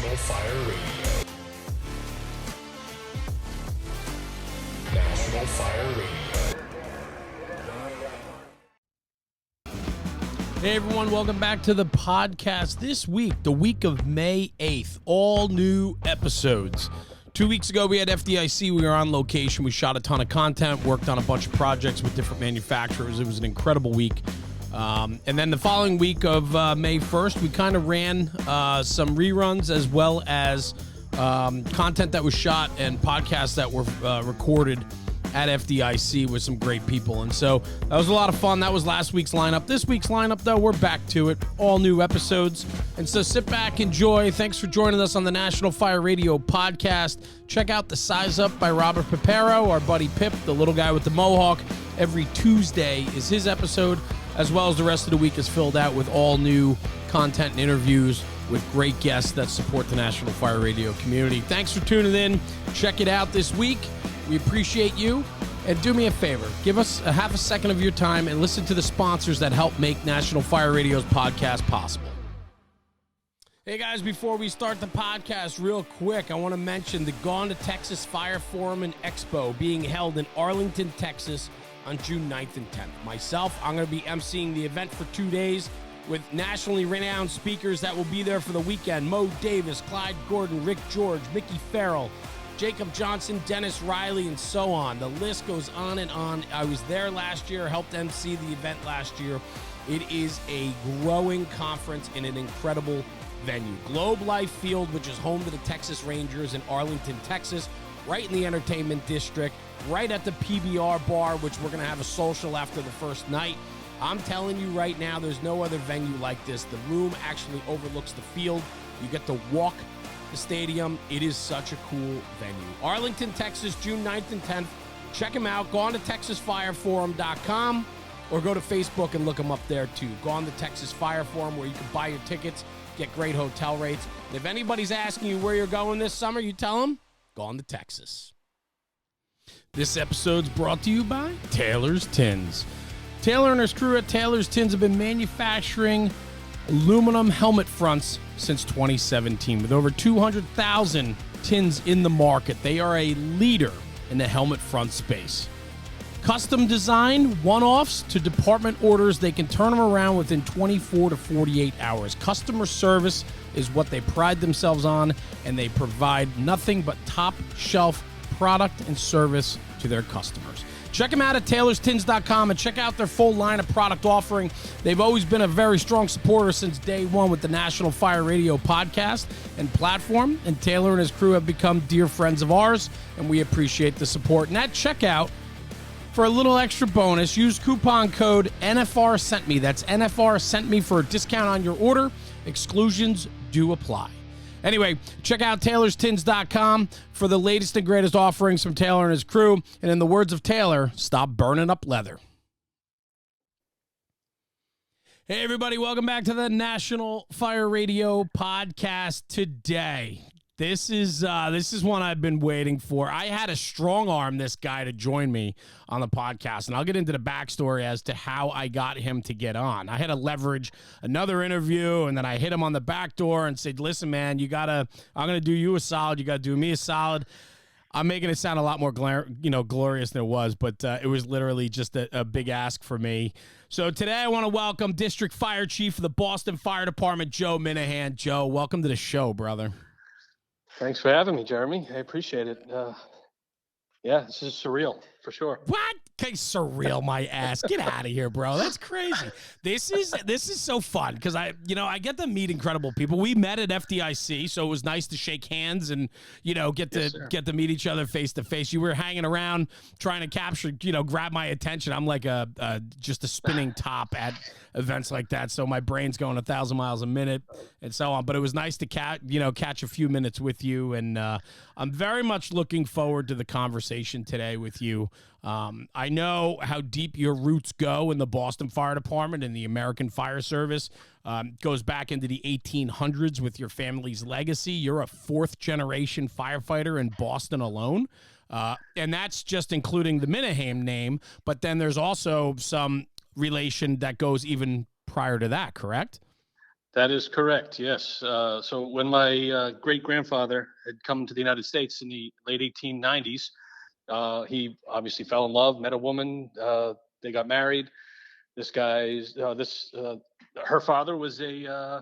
National Fire Radio. National Fire Radio. Hey everyone, welcome back to the podcast. This week, the week of May 8th, all new episodes. 2 weeks ago, we had FDIC. We were on location. We shot a ton of content, worked on a bunch of projects with different manufacturers. It was an incredible week. And then the following week of May 1st, we kind of ran some reruns as well as content that was shot and podcasts that were recorded at FDIC with some great people. And so that was a lot of fun. That was last week's lineup. This week's lineup, though, we're back to it. All new episodes. And so sit back, enjoy. Thanks for joining us on the National Fire Radio podcast. Check out The Size Up by Robert Pipero, our buddy Pip, the little guy with the mohawk. Every Tuesday is his episode, as well as the rest of the week is filled out with all new content and interviews with great guests that support the National Fire Radio community. Thanks for tuning in. Check it out this week. We appreciate you. And do me a favor, give us a half a second of your time and listen to the sponsors that help make National Fire Radio's podcast possible. Hey guys, before we start the podcast, real quick, I want to mention the Gone to Texas Fire Forum and Expo being held in Arlington, Texas on June 9th and 10th. Myself, I'm going to be emceeing the event for 2 days with nationally renowned speakers that will be there for the weekend. Mo Davis, Clyde Gordon, Rick George, Mickey Farrell, Jacob Johnson, Dennis Riley, and so on. The list goes on and on. I was there last year, helped MC the event last year. It is a growing conference in an incredible venue. Globe Life Field, which is home to the Texas Rangers in Arlington, Texas, right in the entertainment district, right at the PBR bar, which we're going to have a social after the first night. I'm telling you right now, there's no other venue like this. The room actually overlooks the field. You get to walk the stadium. It is such a cool venue. Arlington, Texas, June 9th and 10th. Check them out. Go on to TexasFireForum.com or go to Facebook and look them up there too. Go on to Texas Fire Forum where you can buy your tickets, get great hotel rates. And if anybody's asking you where you're going this summer, you tell them, go on to Texas. This episode's brought to you by Taylor's Tins. Taylor and his crew at Taylor's Tins have been manufacturing aluminum helmet fronts since 2017. With over 200,000 tins in the market, they are a leader in the helmet front space. Custom design, one-offs to department orders, they can turn them around within 24 to 48 hours. Customer service is what they pride themselves on, and they provide nothing but top-shelf product and service to their customers. Check them out at taylorstins.com and check out their full line of product offering. They've always been a very strong supporter since day one with the National Fire Radio podcast and platform, and Taylor and his crew have become dear friends of ours, and we appreciate the support. And at checkout, for a little extra bonus, use coupon code NFR Sent Me. That's NFR Sent Me for a discount on your order. Exclusions do apply. Anyway, check out TaylorsTins.com for the latest and greatest offerings from Taylor and his crew. And in the words of Taylor, stop burning up leather. Hey, everybody. Welcome back to the National Fire Radio podcast today. This is one I've been waiting for. I had to strong arm this guy to join me on the podcast, and I'll get into the backstory as to how I got him to get on. I had to leverage another interview, and then I hit him on the back door and said, listen, man, I'm going to do you a solid. You got to do me a solid. I'm making it sound a lot more glorious than it was, but it was literally just a big ask for me. So today I want to welcome District Fire Chief of the Boston Fire Department, Joe Minehan. Joe, welcome to the show, brother. Thanks for having me, Jeremy. I appreciate it. Yeah, this is surreal, for sure. What? Okay, surreal, my ass. Get out of here, bro. That's crazy. This is so fun because I get to meet incredible people. We met at FDIC, so it was nice to shake hands and get to meet each other face to face. You were hanging around trying to capture, grab my attention. I'm like just a spinning top at events like that, so my brain's going 1,000 miles a minute and so on. But it was nice to catch a few minutes with you, and I'm very much looking forward to the conversation today with you. I know how deep your roots go in the Boston Fire Department and the American Fire Service. Goes back into the 1800s with your family's legacy. You're a fourth-generation firefighter in Boston alone. And that's just including the Minehan name, but then there's also some relation that goes even prior to that, correct? That is correct. Yes. So when my great grandfather had come to the United States in the late 1890s, he obviously fell in love, met a woman. They got married. This guy's this her father was a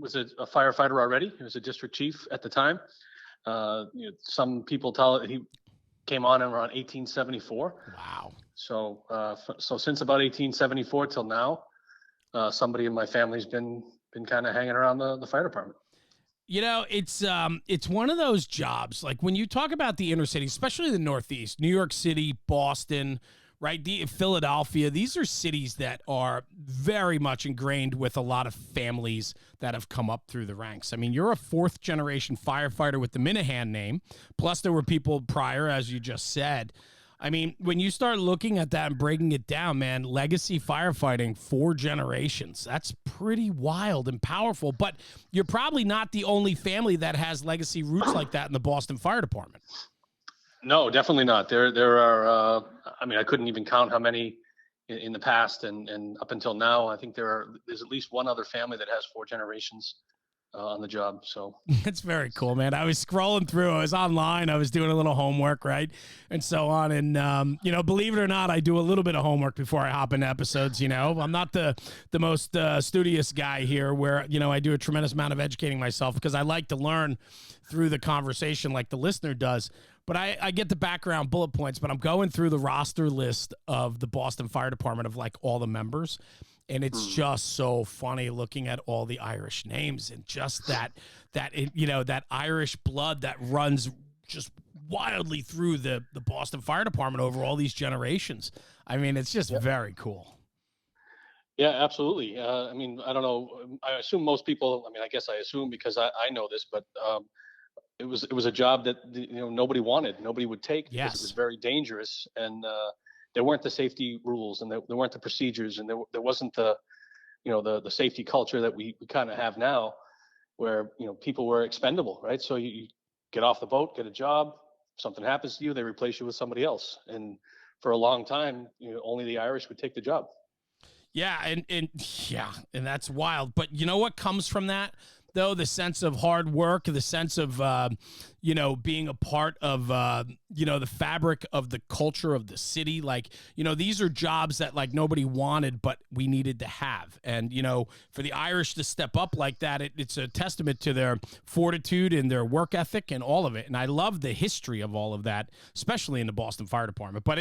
firefighter already. He was a district chief at the time. Some people tell it he came on in around 1874. Wow. So since about 1874 till now, somebody in my family's been kind of hanging around the fire department. It's one of those jobs. Like when you talk about the inner city, especially the Northeast, New York City, Boston, right? Philadelphia, these are cities that are very much ingrained with a lot of families that have come up through the ranks. I mean, you're a fourth generation firefighter with the Minehan name, plus there were people prior, as you just said. I mean, when you start looking at that and breaking it down, man, legacy firefighting, 4 generations, that's pretty wild and powerful. But you're probably not the only family that has legacy roots like that in the Boston Fire Department. No, definitely not. There are. I mean, I couldn't even count how many in the past and up until now. I think there's at least one other family that has 4 generations on the job. So That's very cool, man. I was scrolling through. I was online. I was doing a little homework, right, and so on. And believe it or not, I do a little bit of homework before I hop into episodes. I'm not the most studious guy here. Where I do a tremendous amount of educating myself because I like to learn through the conversation, like the listener does. But I get the background bullet points. But I'm going through the roster list of the Boston Fire Department of like all the members. And it's just so funny looking at all the Irish names and just that Irish blood that runs just wildly through the Boston Fire Department over all these generations. I mean, it's just very cool. Yeah, absolutely. I mean, I don't know. I assume most people. I mean, I guess I assume because I know this, but it was a job that nobody wanted, nobody would take because it was very dangerous and. There weren't the safety rules and there weren't the procedures and there wasn't the safety culture that we kind of have now where people were expendable, right? So you get off the boat, get a job, something happens to you, they replace you with somebody else. And for a long time, only the Irish would take the job. Yeah, and that's wild. But you know what comes from that? Though the sense of hard work, the sense of being a part of the fabric of the culture of the city. Like these are jobs that like nobody wanted, but we needed to have. And for the Irish to step up like that, it's a testament to their fortitude and their work ethic and all of it. And I love the history of all of that, especially in the Boston Fire Department. But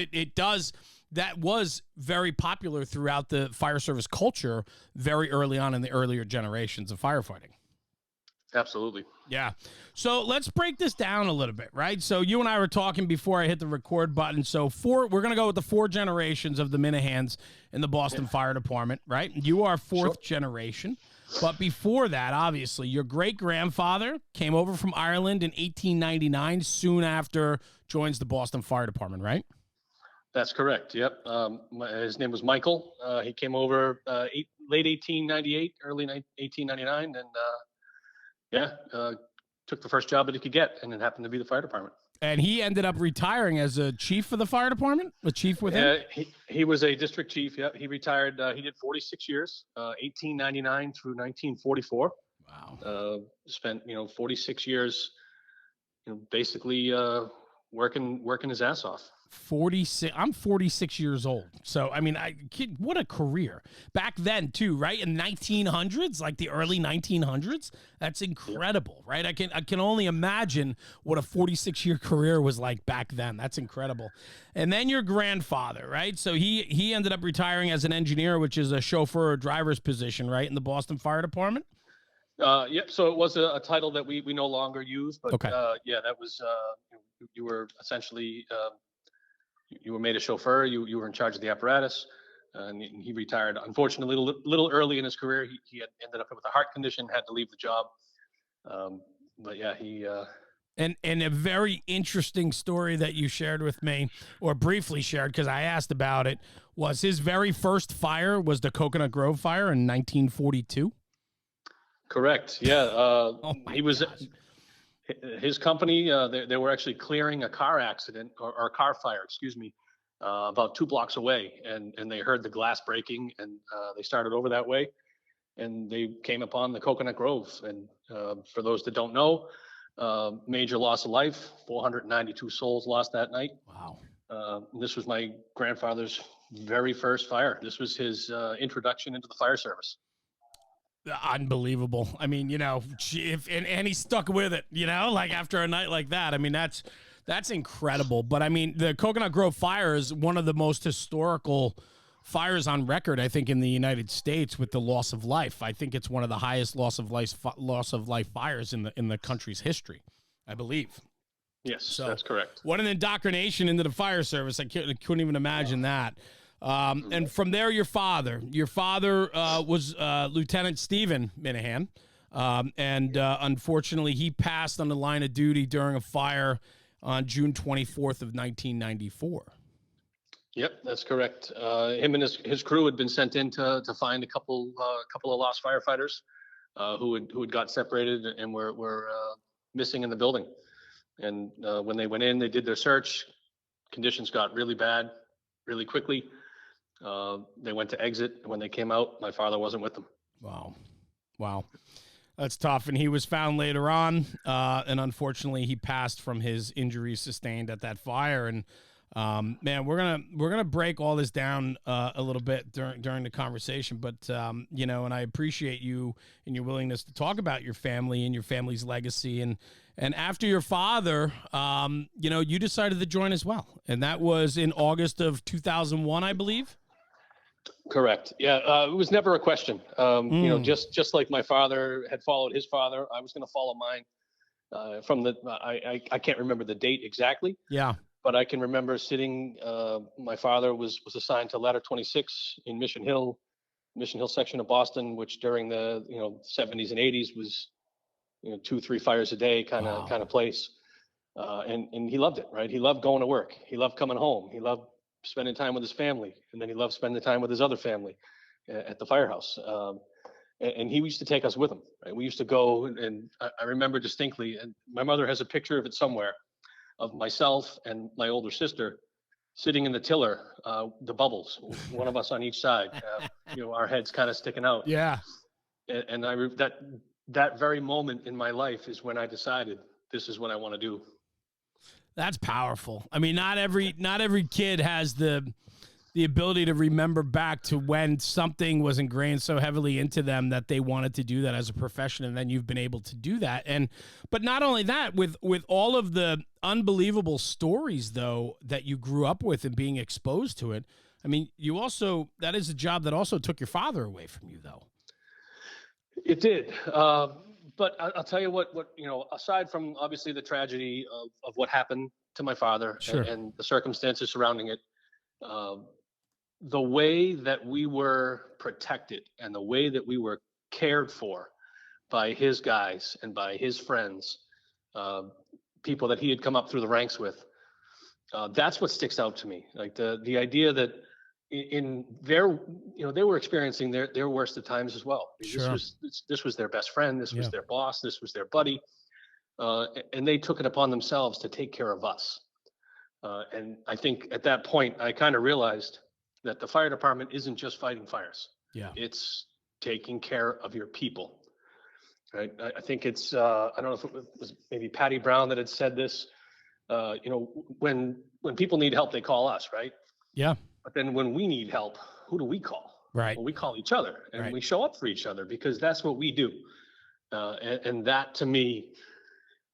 that was very popular throughout the fire service culture very early on in the earlier generations of firefighting. Absolutely. Yeah. So let's break this down a little bit, right? So you and I were talking before I hit the record button. So we're going to go with the 4 generations of the Minahans in the Boston Fire Department, right? You are 4th generation. But before that, obviously, your great-grandfather came over from Ireland in 1899, soon after joins the Boston Fire Department, right? That's correct. Yep. His name was Michael. He came over late 1898, early 1899, and took the first job that he could get, and it happened to be the fire department. And he ended up retiring as a chief of the fire department, a chief with him? He was a district chief. Yeah, he retired. He did 46 years, 1899 through 1944. Wow. Spent 46 years, basically working his ass off. 46. I'm 46 years old. So, I mean, what a career. Back then, too, right? In 1900s, like the early 1900s. That's incredible, right? I can only imagine what a 46-year career was like back then. That's incredible. And then your grandfather, right? So he ended up retiring as an engineer, which is a chauffeur or driver's position, right, in the Boston Fire Department? Yep. So it was a title that we no longer use, but that was you were essentially you were made a chauffeur. You were in charge of the apparatus, and he retired. Unfortunately, a little early in his career, he had ended up with a heart condition, had to leave the job. But yeah, he. And a very interesting story that you shared with me, or briefly shared, because I asked about it, was his very first fire was the Coconut Grove fire in 1942. Correct. Yeah. He was. His company, they were actually clearing a car accident or a car fire, excuse me, about 2 blocks away. And they heard the glass breaking and they started over that way. and they came upon the Coconut Grove. And for those that don't know, major loss of life, 492 souls lost that night. Wow. This was my grandfather's very first fire. This was his introduction into the fire service. Unbelievable. I mean, and he stuck with it, like after a night like that. I mean, that's incredible. But I mean, the Coconut Grove fire is one of the most historical fires on record, I think, in the United States, with the loss of life. I think it's one of the highest loss of life fires in the country's history, I believe. Yes, so that's correct. What an indoctrination into the fire service. I couldn't even imagine that. And from there, your father was Lieutenant Stephen Minehan. And unfortunately, he passed on the line of duty during a fire on June 24th of 1994. Yep, that's correct. Him and his crew had been sent in to find a couple of lost firefighters who had got separated and were missing in the building. And when they went in, they did their search. Conditions got really bad really quickly. They went to exit. When they came out, my father wasn't with them. Wow. That's tough. And he was found later on. And unfortunately, he passed from his injuries sustained at that fire. And man, we're gonna break all this down a little bit during the conversation. But and I appreciate you and your willingness to talk about your family and your family's legacy. And after your father, you decided to join as well. And that was in August of 2001, I believe. Correct. Yeah, it was never a question. Just like my father had followed his father, I was going to follow mine. I can't remember the date exactly. Yeah. But I can remember sitting. My father was assigned to Ladder 26 in Mission Hill section of Boston, which during the 70s and 80s was 2-3 fires a day kind of place. And he loved it, right? He loved going to work. He loved coming home. He loved spending time with his family, and then he loved spending time with his other family at the firehouse. And he used to take us with him. Right? We used to go, and I remember distinctly, and my mother has a picture of it somewhere, of myself and my older sister sitting in the tiller, the bubbles, one of us on each side, our heads kind of sticking out. Yeah. And that very moment in my life is when I decided this is what I want to do. That's powerful. I mean, not every kid has the ability to remember back to when something was ingrained so heavily into them that they wanted to do that as a profession, and then you've been able to do that. But not only that, with all of the unbelievable stories, though, that you grew up with and being exposed to it, I mean, that is a job that also took your father away from you, though. It did. But I'll tell you what, aside from obviously the tragedy of what happened to my father, sure, and the circumstances surrounding it, the way that we were protected and the way that we were cared for by his guys and by his friends, people that he had come up through the ranks with, that's what sticks out to me. Like the idea that in their, they were experiencing their worst of times as well. Sure. This was their best friend. This was their boss. This was their buddy. And they took it upon themselves to take care of us. And I think at that point, I kind of realized that the fire department isn't just fighting fires. Yeah. It's taking care of your people. Right. I think it's, I don't know if it was maybe Patty Brown that had said this, when people need help, they call us, right? Yeah. But then when we need help, who do we call? Right. Well, we call each other, and we show up for each other because that's what we do. And that to me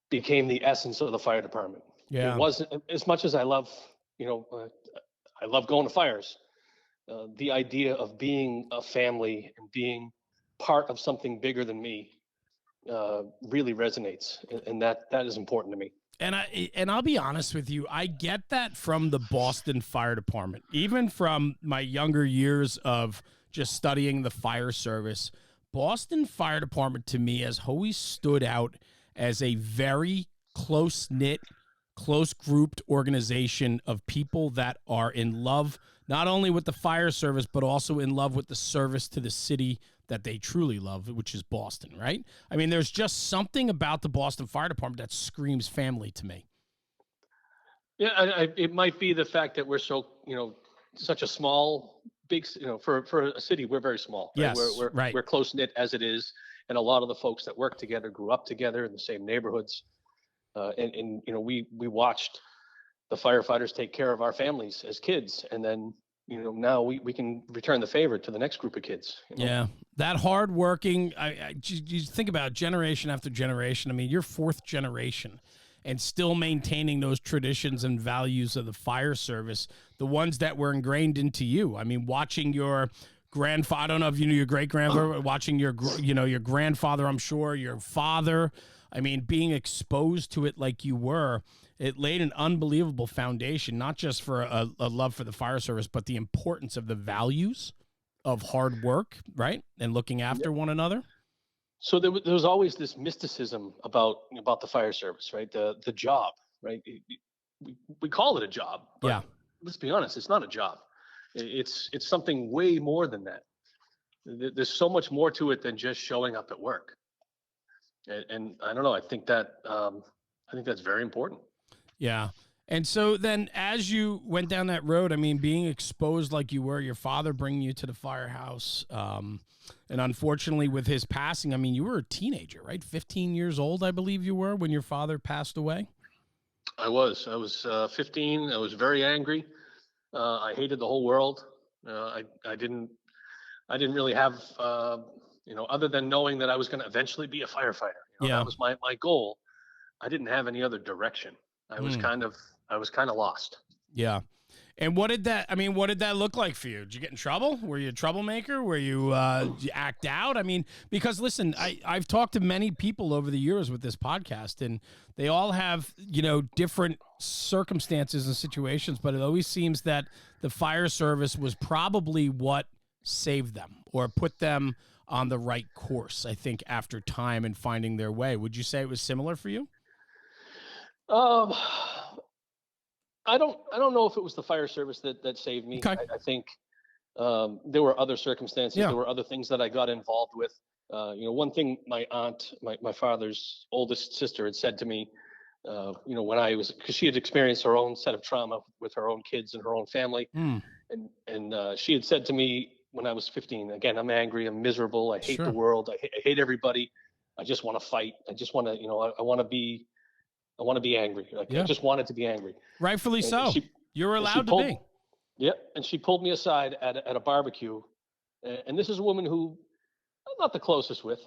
became the essence of the fire department. Yeah. It wasn't, as much as I love, I love going to fires. The idea of being a family and being part of something bigger than me really resonates, and that is important to me. And I'll be honest with you, I get that from the Boston Fire Department, even from my younger years of just studying the fire service. Boston Fire Department to me has always stood out as a very close-knit, close-grouped organization of people that are in love not only with the fire service, but also in love with the service to the city that they truly love, which is Boston, right? I mean, there's just something about the Boston Fire Department that screams family to me. Yeah, it might be the fact that we're so, such a small big, for a city, we're very small. Right? Yes, We're close knit as it is, and a lot of the folks that work together grew up together in the same neighborhoods, and we watched the firefighters take care of our families as kids, and then now we can return the favor to the next group of kids. Yeah, that hardworking. You think about generation after generation. I mean, you're fourth generation, and still maintaining those traditions and values of the fire service, the ones that were ingrained into you. I mean, watching your grandfather, I don't know if you knew your great grandfather, watching your grandfather, I'm sure, your father. I mean, being exposed to it like you were, it laid an unbelievable foundation, not just for a love for the fire service, but the importance of the values of hard work, right? And looking after one another. So there was always this mysticism about the fire service, right? The job, right? We call it a job, but let's be honest, it's not a job. It's something way more than that. There's so much more to it than just showing up at work. And I don't know. I think that's very important. Yeah. And so then as you went down that road, I mean, being exposed like you were, your father bringing you to the firehouse, and unfortunately with his passing, I mean, you were a teenager, right? 15 years old, I believe you were, when your father passed away. I was 15. I was very angry. I hated the whole world. I didn't really have, other than knowing that I was going to eventually be a firefighter. That was my goal. I didn't have any other direction. I was kind of lost. Yeah. And what did that look like for you? Did you get in trouble? Were you a troublemaker? Were you, did you act out? I mean, because listen, I've talked to many people over the years with this podcast, and they all have, different circumstances and situations, but it always seems that the fire service was probably what saved them or put them on the right course, I think, after time and finding their way. Would you say it was similar for you? I don't know if it was the fire service that saved me. Okay. I think there were other circumstances. Yeah. There were other things that I got involved with. One thing my aunt, my father's oldest sister, had said to me, when I was, because she had experienced her own set of trauma with her own kids and her own family, and she had said to me when I was 15, again, I'm angry, I'm miserable, I hate the world, I hate everybody, I just want to fight, I just want to, I want to be angry. I just wanted to be angry. Rightfully so. You're allowed to be. Yep. And she pulled me aside at a barbecue. And this is a woman who I'm not the closest with,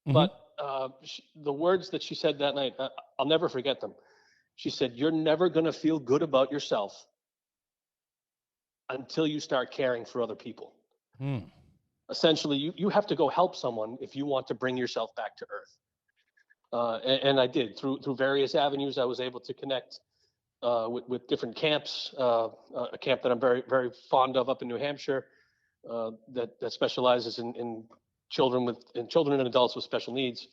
but the words that she said that night, I'll never forget them. She said, "You're never going to feel good about yourself until you start caring for other people." Essentially, you have to go help someone if you want to bring yourself back to earth. And I did through various avenues. I was able to connect with different camps. A camp that I'm very, very fond of up in New Hampshire that specializes in children and adults with special needs.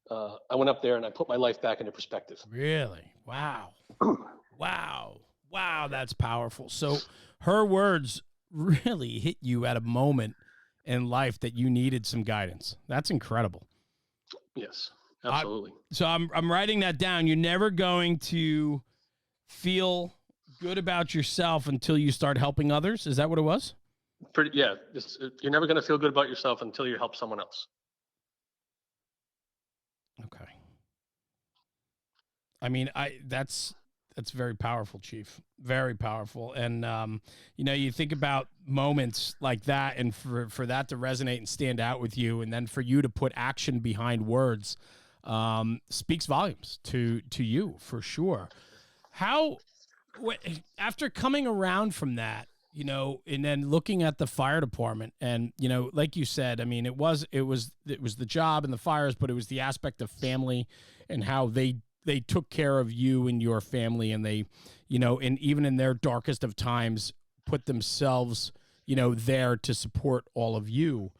I went up there and I put my life back into perspective. Really? Wow. Wow. That's powerful. So her words really hit you at a moment in life that you needed some guidance. That's incredible. Yes. Absolutely. So I'm writing that down. You're never going to feel good about yourself until you start helping others. Is that what it was? You're never going to feel good about yourself until you help someone else. Okay. I mean, that's very powerful, Chief. Very powerful. And you think about moments like that, and for that to resonate and stand out with you, and then for you to put action behind words. Speaks volumes to you for sure. After coming around from that, and then looking at the fire department, and like you said, I mean, it was the job and the fires, but it was the aspect of family and how they took care of you and your family, and they, and even in their darkest of times, put themselves, there to support all of you.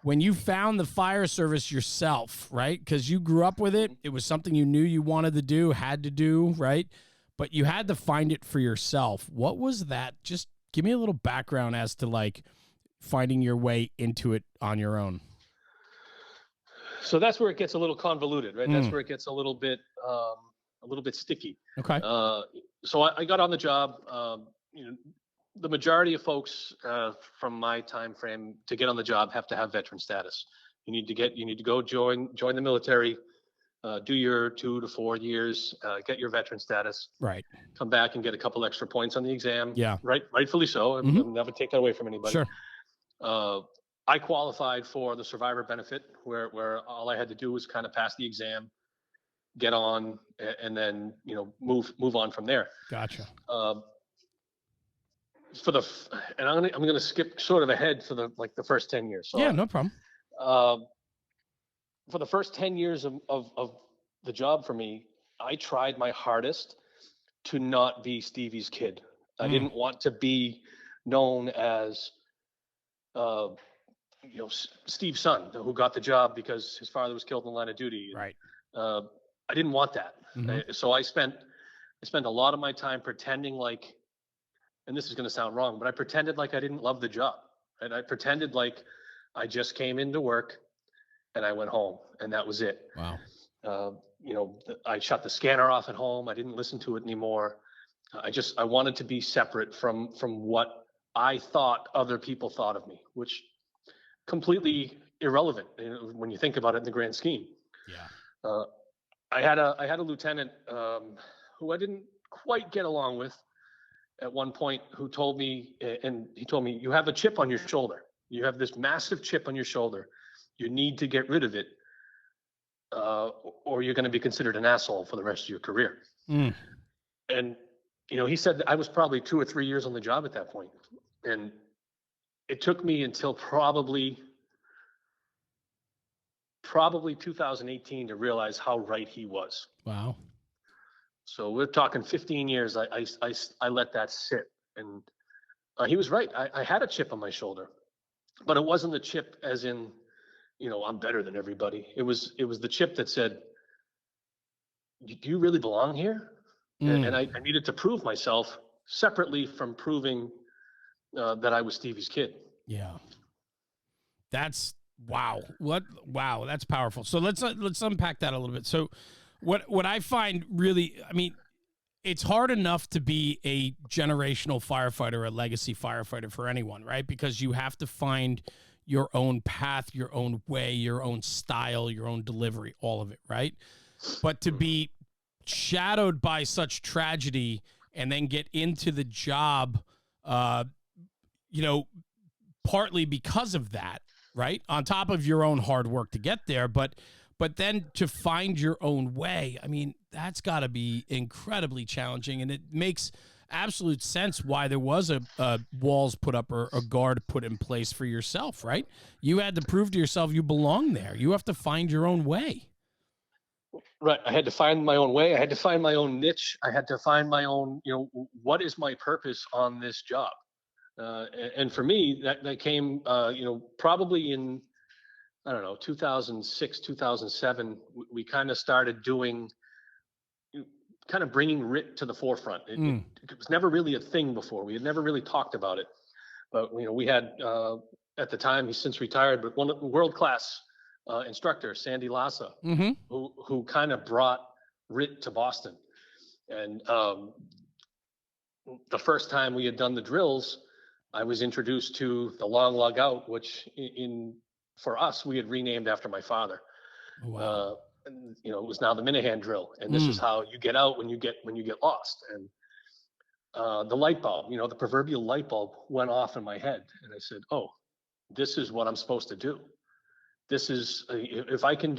When you found the fire service yourself, right? Because you grew up with it. It was something you knew you wanted to do, had to do, right? But you had to find it for yourself. What was that? Just give me a little background as to like finding your way into it on your own. So that's where it gets a little convoluted, right? That's where it gets a little bit sticky. Okay. So I got on the job, the majority of folks from my time frame to get on the job have to have veteran status. You need to go join the military, do your 2 to 4 years, get your veteran status, right? Come back and get a couple extra points on the exam. Yeah, rightfully so. I'll never take that away from anybody. Sure. I qualified for the survivor benefit, where all I had to do was kind of pass the exam, get on, and then move on from there. Gotcha. And I'm gonna skip sort of ahead for the first 10 years. So yeah, no problem. For the first 10 years of the job for me, I tried my hardest to not be Stevie's kid. I didn't want to be known as, Steve's son who got the job because his father was killed in the line of duty. Right. I didn't want that. So I spent a lot of my time pretending like, and this is going to sound wrong, but I pretended like I didn't love the job. And I pretended like I just came into work and I went home and that was it. Wow. I shut the scanner off at home. I didn't listen to it anymore. I wanted to be separate from what I thought other people thought of me, which completely irrelevant when you think about it in the grand scheme. Yeah. I had a lieutenant who I didn't quite get along with at one point, who told me, you have a chip on your shoulder. You have this massive chip on your shoulder. You need to get rid of it, or you're going to be considered an asshole for the rest of your career. And he said that I was probably 2 or 3 years on the job at that point, and it took me until probably 2018 to realize how right he was. Wow. So we're talking 15 years. I let that sit, and he was right. I had a chip on my shoulder, but it wasn't the chip as in, I'm better than everybody. It was the chip that said, do you really belong here? And I needed to prove myself separately from proving that I was Stevie's kid. Yeah. That's wow. Wow. That's powerful. So let's unpack that a little bit. So what I find really, I mean, it's hard enough to be a generational firefighter, a legacy firefighter for anyone, right? Because you have to find your own path, your own way, your own style, your own delivery, all of it, right? But to be shadowed by such tragedy and then get into the job, partly because of that, right? On top of your own hard work to get there, but then to find your own way, I mean, that's got to be incredibly challenging. And it makes absolute sense why there was a walls put up or a guard put in place for yourself, right? You had to prove to yourself you belong there. You have to find your own way. Right. I had to find my own way. I had to find my own niche. I had to find my own, what is my purpose on this job? And for me, that came, probably in, 2006, 2007, we kind of started doing, kind of bringing RIT to the forefront. It was never really a thing before. We had never really talked about it. But, we had, at the time, he's since retired, but one world-class instructor, Sandy Lassa, who kind of brought RIT to Boston. And the first time we had done the drills, I was introduced to the long lug out, which for us, we had renamed after my father. Wow. It was now the Minehan drill. And this is how you get out when you get lost. And the light bulb, the proverbial light bulb went off in my head. And I said, oh, this is what I'm supposed to do. This is, if I can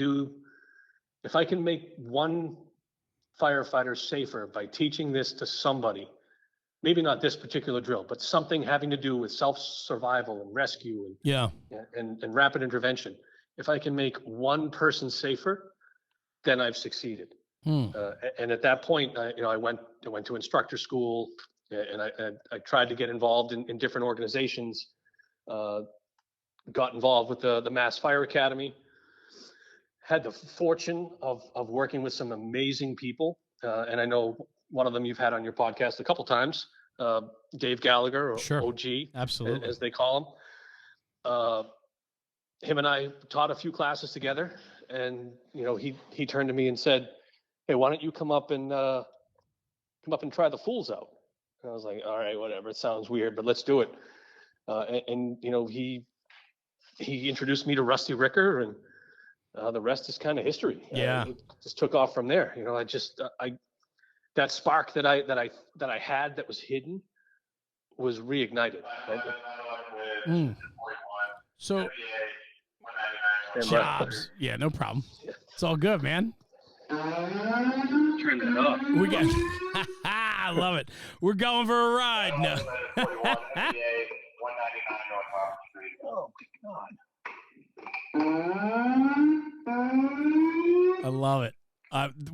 make one firefighter safer by teaching this to somebody, maybe not this particular drill, but something having to do with self-survival and rescue and rapid intervention. If I can make one person safer, then I've succeeded. And at that point, I went to instructor school, and I tried to get involved in different organizations. Got involved with the Mass Fire Academy. Had the fortune of working with some amazing people, and I know one of them you've had on your podcast a couple times, Dave Gallagher, or sure. OG, absolutely, as they call him. Him and I taught a few classes together, and he turned to me and said, "Hey, why don't you come up and try the fools out?" And I was like, all right, whatever. It sounds weird, but let's do it. And you know, he introduced me to Rusty Ricker, and the rest is kind of history. Yeah. It just took off from there. You know, that spark that I had that was hidden was reignited. So jobs. Yeah, no problem. It's all good, man. Turn that off. We got I love it. We're going for a ride now. Oh my God. I love it.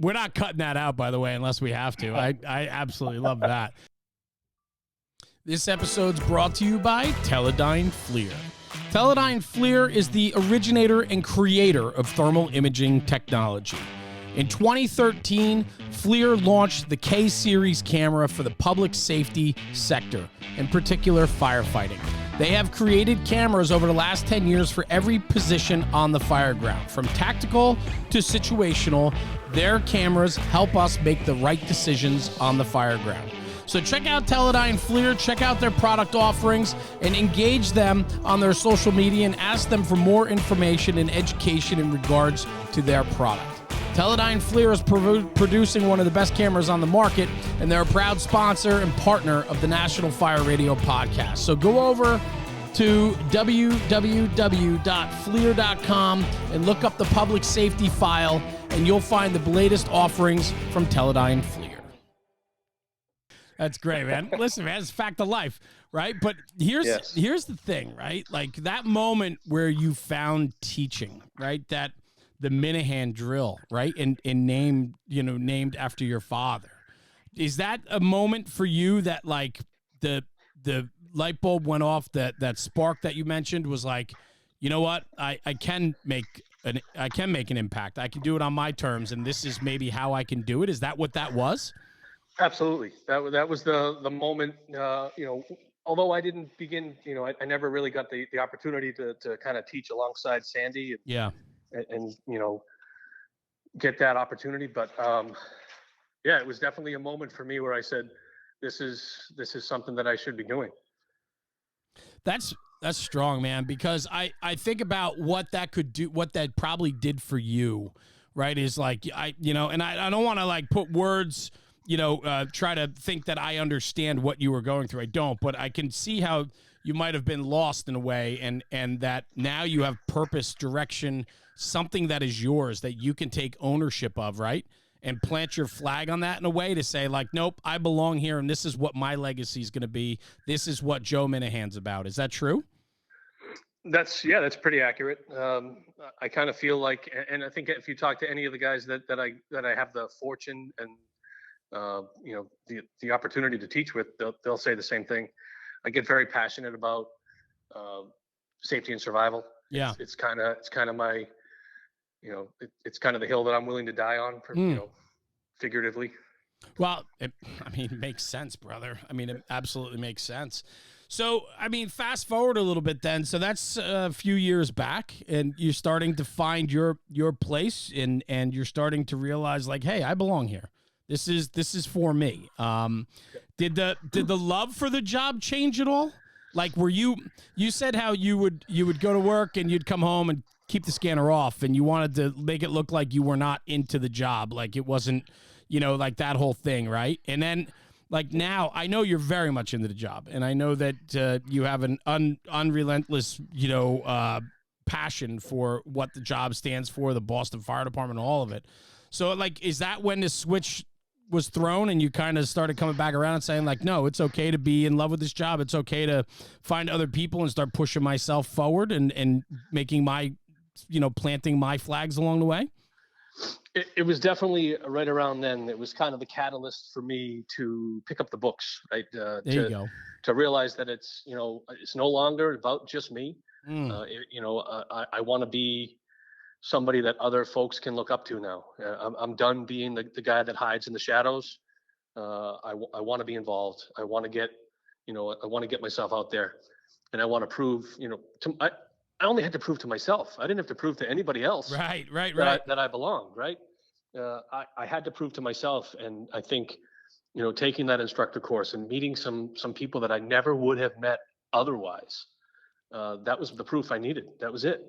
We're not cutting that out, by the way, unless we have to. I absolutely love that. This episode's brought to you by Teledyne FLIR. Teledyne FLIR is the originator and creator of thermal imaging technology. In 2013, FLIR launched the K-Series camera for the public safety sector, in particular firefighting. They have created cameras over the last 10 years for every position on the fire ground. From tactical to situational, their cameras help us make the right decisions on the fire ground. So check out Teledyne FLIR, check out their product offerings, and engage them on their social media and ask them for more information and education in regards to their product. Teledyne FLIR is producing one of the best cameras on the market, and they're a proud sponsor and partner of the National Fire Radio podcast. So go over to www.flir.com and look up the public safety file, and you'll find the latest offerings from Teledyne FLIR. That's great, man. Listen, man, it's a fact of life, right? But here's the thing, right? Like that moment where you found teaching, right? That the Minehan drill, right? And named after your father. Is that a moment for you that like the light bulb went off, that spark that you mentioned was like, you know what? I can make an impact. I can do it on my terms, and this is maybe how I can do it. Is that what that was? Absolutely. That was the moment, although I didn't begin, I never really got the opportunity to kind of teach alongside Sandy and get that opportunity. But it was definitely a moment for me where I said, this is something that I should be doing. That's strong, man, because I think about what that could do, what that probably did for you, right? Is like, and I don't want to like put words, try to think that I understand what you were going through. I don't, but I can see how you might have been lost in a way, and that now you have purpose, direction, something that is yours that you can take ownership of, right? And plant your flag on that in a way to say like, nope, I belong here, and this is what my legacy is going to be. This is what Joe Minehan's about. Is that true? That's pretty accurate. I kind of feel like, and I think if you talk to any of the guys that I have the fortune and the opportunity to teach with, they'll say the same thing. I get very passionate about safety and survival. Yeah, it's kind of my, it's kind of the hill that I'm willing to die on, figuratively. Well, it makes sense, brother. It absolutely makes sense. So, fast forward a little bit then. So that's a few years back, and you're starting to find your place, and you're starting to realize like, hey, I belong here. This is for me. Did the love for the job change at all? Like, were you said how you would go to work and you'd come home and keep the scanner off, and you wanted to make it look like you were not into the job, like it wasn't, like that whole thing, right? And then like now I know you're very much into the job, and I know that you have an unrelentless, passion for what the job stands for, the Boston Fire Department, all of it. So like, is that when the switch was thrown and you kind of started coming back around and saying like, no, it's okay to be in love with this job. It's okay to find other people and start pushing myself forward and making my, planting my flags along the way? It was definitely right around then. It was kind of the catalyst for me to pick up the books, right? There you go. To realize that it's, it's no longer about just me. I want to be somebody that other folks can look up to now. I'm done being the guy that hides in the shadows. I want to be involved. I want to get, I want to get myself out there, and I want to prove, I only had to prove to myself. I didn't have to prove to anybody else. Right. That I belonged, right? I had to prove to myself, and I think taking that instructor course and meeting some people that I never would have met otherwise. That was the proof I needed. That was it.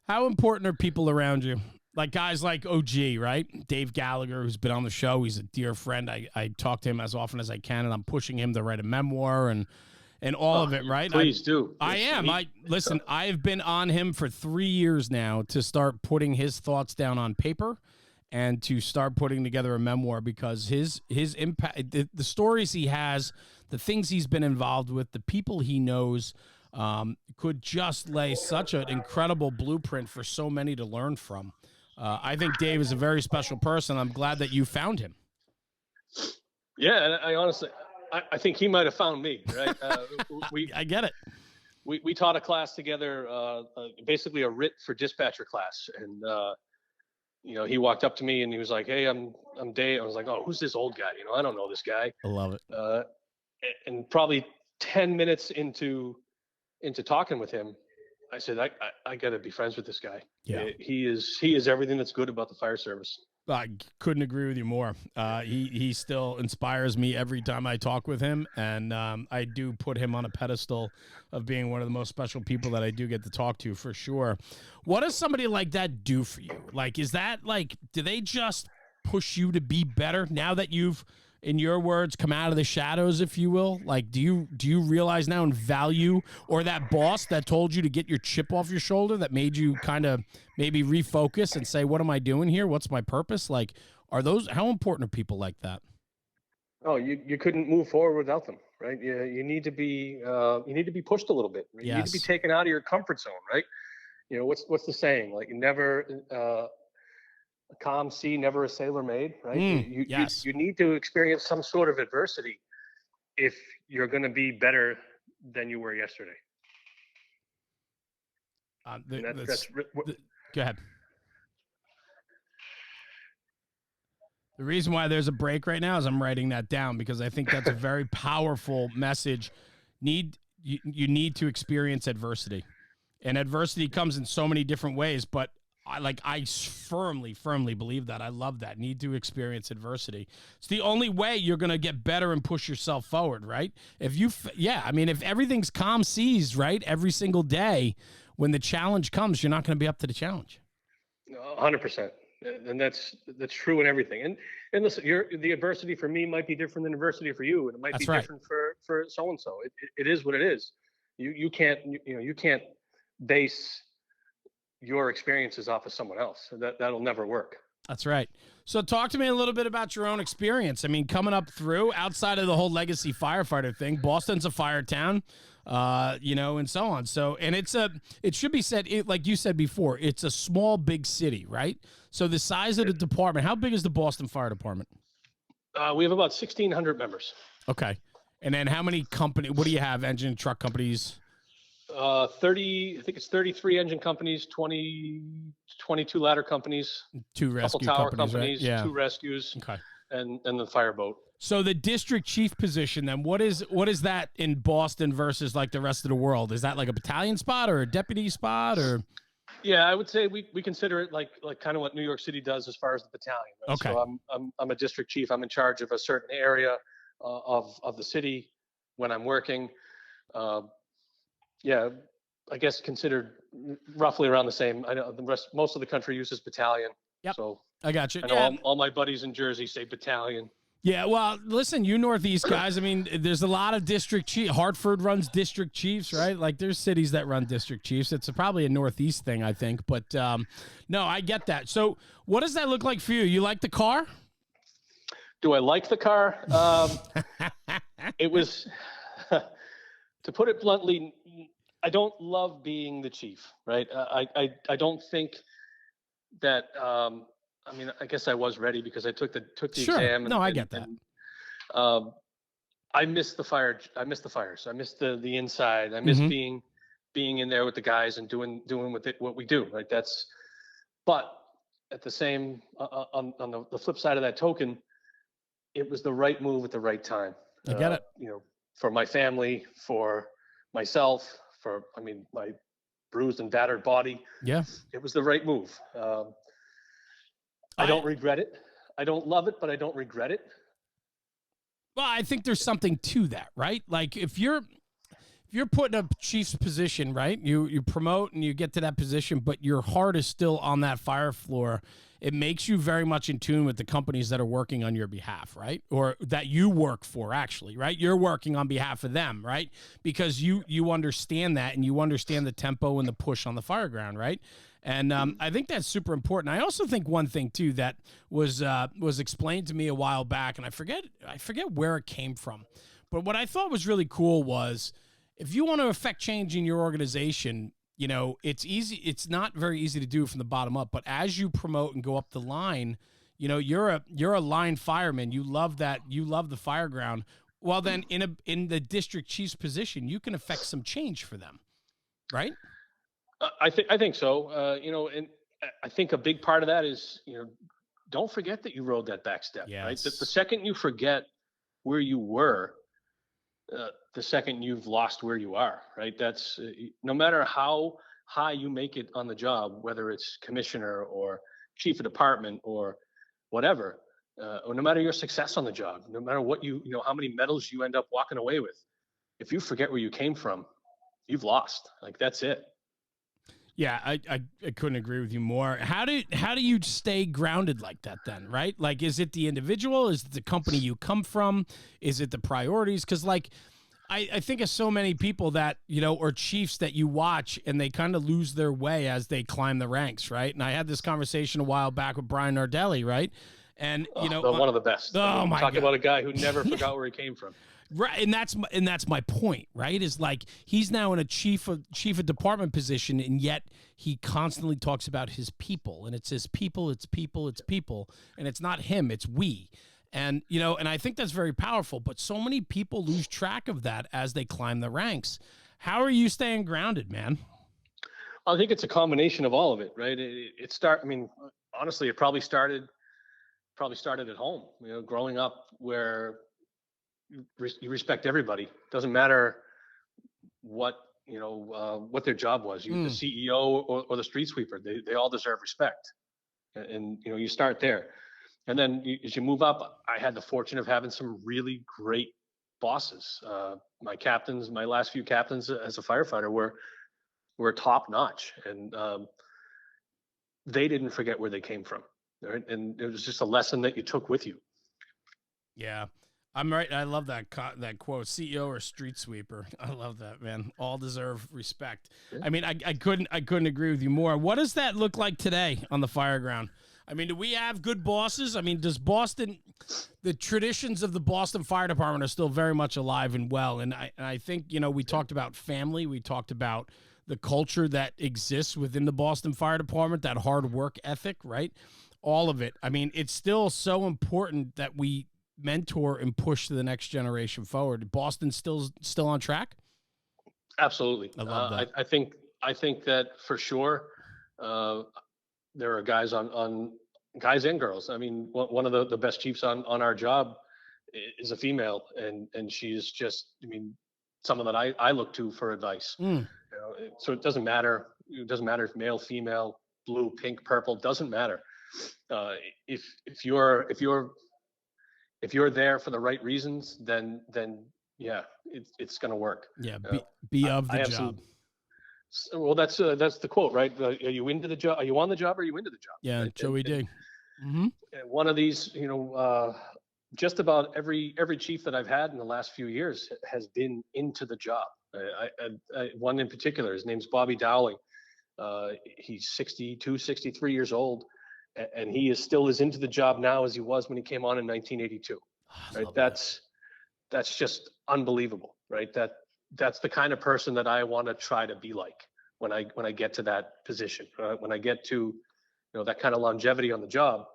How important are people around you? Like guys like OG, right? Dave Gallagher, who's been on the show. He's a dear friend. I talk to him as often as I can, and I'm pushing him to write a memoir and all of it, right? Please do. I am. Listen, I've been on him for 3 years now to start putting his thoughts down on paper and to start putting together a memoir, because his impact, the stories he has, the things he's been involved with, the people he knows, could just lay such an incredible blueprint for so many to learn from. I think Dave is a very special person. I'm glad that you found him. Yeah, and I honestly, I think he might have found me, right? I get it. We taught a class together, basically a writ for dispatcher class, and he walked up to me and he was like, "Hey, I'm Dave." I was like, "Oh, who's this old guy? I don't know this guy." I love it. And probably 10 minutes into talking with him, I said, I got to be friends with this guy. Yeah. He is everything that's good about the fire service. I couldn't agree with you more. He still inspires me every time I talk with him, and I do put him on a pedestal of being one of the most special people that I do get to talk to, for sure. What does somebody like that do for you? Like, is that like, do they just push you to be better now that you've, in your words, come out of the shadows, if you will? Like, do you realize now and value, or that boss that told you to get your chip off your shoulder that made you kind of maybe refocus and say, what am I doing here? What's my purpose? Like, how important are people like that? Oh, you couldn't move forward without them, right? You need to be pushed a little bit. Right? Yes. You need to be taken out of your comfort zone, right? What's the saying? Like, never a calm sea, never a sailor made, right? Yes. You need to experience some sort of adversity if you're going to be better than you were yesterday. Go ahead. The reason why there's a break right now is I'm writing that down, because I think that's a very powerful message. You need to experience adversity, and adversity comes in so many different ways, but I firmly believe that. I love that. Need to experience adversity. It's the only way you're going to get better and push yourself forward, right? If everything's calm seas, right, every single day, when the challenge comes, you're not going to be up to the challenge. 100%. And that's true in everything. And listen, the adversity for me might be different than adversity for you, and it might be different for so-and-so. It is what it is. You can't base your experiences off of someone else. That'll never work. That's right. So talk to me a little bit about your own experience. I mean, coming up through, outside of the whole legacy firefighter thing, Boston's a fire town, and so on. So, and it should be said, like you said before, it's a small, big city, right? So the size of the department, how big is the Boston Fire Department? We have about 1,600 members. Okay. And then how many what do you have? Engine and truck companies? 30, I think it's 33 engine companies, 22 ladder companies, 2 rescue tower companies, right? Yeah. 2 rescues, okay, and the fireboat. So the district chief position, then, what is that in Boston versus like the rest of the world? Is that like a battalion spot or a deputy spot, or? Yeah, I would say we consider it like kind of what New York City does as far as the battalion. Right? Okay. So I'm a district chief. I'm in charge of a certain area of the city when I'm working. Yeah, I guess considered roughly around the same. I know most of the country uses battalion. Yep. So I got you. I know all my buddies in Jersey say battalion. Yeah, well, listen, you Northeast guys, I mean, there's a lot of district chiefs. Hartford runs district chiefs, right? Like, there's cities that run district chiefs. It's probably a Northeast thing, I think. But, no, I get that. So what does that look like for you? You like the car? Do I like the car? It was, to put it bluntly, I don't love being the chief, right? I don't think that I mean, I guess I was ready because I took the sure. exam. No, I get that. I miss the fire. I miss the fires. I miss the inside. I miss being in there with the guys and doing with it what we do. Right. But at the same on the flip side of that token, it was the right move at the right time. I get it. For my family, for myself, my bruised and battered body. Yeah. It was the right move. I don't regret it. I don't love it, but I don't regret it. Well, I think there's something to that, right? Like if you're put in a chief's position, right? You promote and you get to that position, but your heart is still on that fire floor. It makes you very much in tune with the companies that are working on your behalf, right? Or that you work for, actually, right? You're working on behalf of them, right? Because you understand that, and you understand the tempo and the push on the fire ground, right? And I think that's super important. I also think one thing too that was explained to me a while back, and I forget where it came from, but what I thought was really cool was, if you want to affect change in your organization, you know, it's easy. It's not very easy to do from the bottom up, but as you promote and go up the line, you know, you're a line fireman. You love that. You love the fire ground. Well, then in the district chief's position, you can affect some change for them, right? I think so. You know, and I think a big part of that is, you know, don't forget that you rode that back step, right? The second you forget where you were, the second you've lost where you are, right? That's no matter how high you make it on the job, whether it's commissioner or chief of department or whatever, or no matter your success on the job, no matter what you know, how many medals you end up walking away with, if you forget where you came from, you've lost. Like that's it. Yeah, I couldn't agree with you more. How do you stay grounded like that then, right? Like, is it the individual? Is it the company you come from? Is it the priorities? Because, like, I think of so many people that, you know, or chiefs that you watch and they kind of lose their way as they climb the ranks, right? And I had this conversation a while back with Brian Nardelli, right? And, you know, one of the best. Oh, my God. Talk about a guy who never forgot where he came from. Right, and that's my point, right? Is like he's now in a chief of department position, and yet he constantly talks about his people, and it's his people, it's people, it's people, and it's not him, it's we. And you know, and I think that's very powerful. But so many people lose track of that as they climb the ranks. How are you staying grounded, man? I think it's a combination of all of it, right? I mean, honestly, it probably started at home. You know, growing up where you respect everybody. Doesn't matter what what their job was. The CEO or the street sweeper, they all deserve respect, and you know you start there, and then as you move up, I had the fortune of having some really great bosses. My last few captains as a firefighter were top notch, and they didn't forget where they came from, right? And it was just a lesson that you took with you. Yeah. I'm right. I love that quote, CEO or street sweeper. I love that, man. All deserve respect. Yeah. I mean, I couldn't agree with you more. What does that look like today on the fire ground? I mean, do we have good bosses? I mean, the traditions of the Boston Fire Department are still very much alive and well. And I think, you know, we talked about family. We talked about the culture that exists within the Boston Fire Department, that hard work ethic, right? All of it. I mean, it's still so important that we mentor and push the next generation forward. Boston's still on track? Absolutely. I love that. I think that for sure there are guys on guys and girls. I mean, one of the best chiefs on our job is a female, and she's just, I mean, someone that I look to for advice. You know, so it doesn't matter if male, female, blue, pink, purple, doesn't matter. If you're there for the right reasons, then yeah, it's going to work. Yeah, be of the job. Well, that's the quote, right? Are you into the job? Are you on the job? Or are you into the job? Yeah, right? Joey D. Mm-hmm. One of these, you know, just about every chief that I've had in the last few years has been into the job. One in particular, his name's Bobby Dowling. He's 62, 63 years old. And he is still as into the job now as he was when he came on in 1982. Right? That's just unbelievable, right? That's the kind of person that I want to try to be like when I get to that position. When I get to, you know, that kind of longevity on the job,